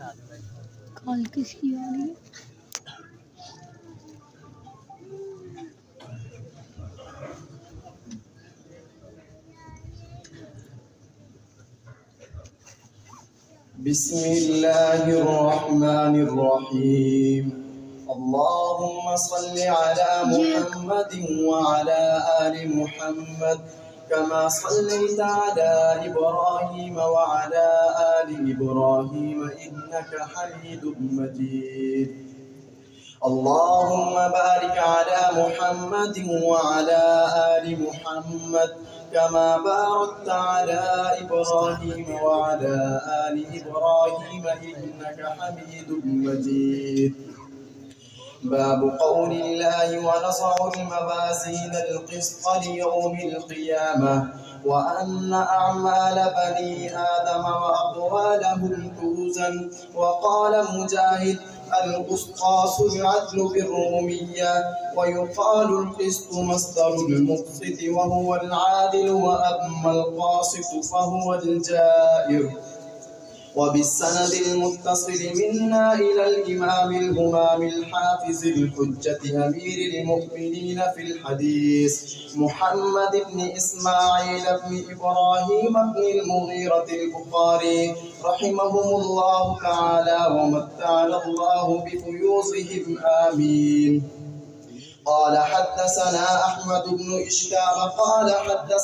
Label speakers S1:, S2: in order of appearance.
S1: कॉल किसकी आ रही है?
S2: बिस्मिल्लाहिर्रहमानिर्रहीम। अल्लाहुम्मा सल्लि अला मुहम्मद व अला आलि मुहम्मद कमा सल्लैता अला इब्राहीम व अला आलि इब्राहीम इन्नका हमीदुम मजीद। अल्लाहुम्मा बारिक अला मुहम्मद व अला आलि मुहम्मद कमा बारकता अला इब्राहीम व अला आलि इब्राहीम इन्नका हमीदुम मजीद। باب قول الله ونضع الموازين القسط ليوم القيامة وأن أعمال بني آدم وأقوالهم توزن. وقال مجاهد القسطاس العدل بالرومية ويقال القسط مصدر المقسط وهو العادل وأما القاسط فهو الجائر. وبالسند المتصل منا إلى الإمام الهمام الحافظ الحجة أمير المؤمنين في الحديث محمد بن إسماعيل بن إبراهيم بن المغيرة البخاري رحمهم الله تعالى ومتعنا الله بفيوزهم آمين. قال حدثنا أحمد بن إشكام قال حدثنا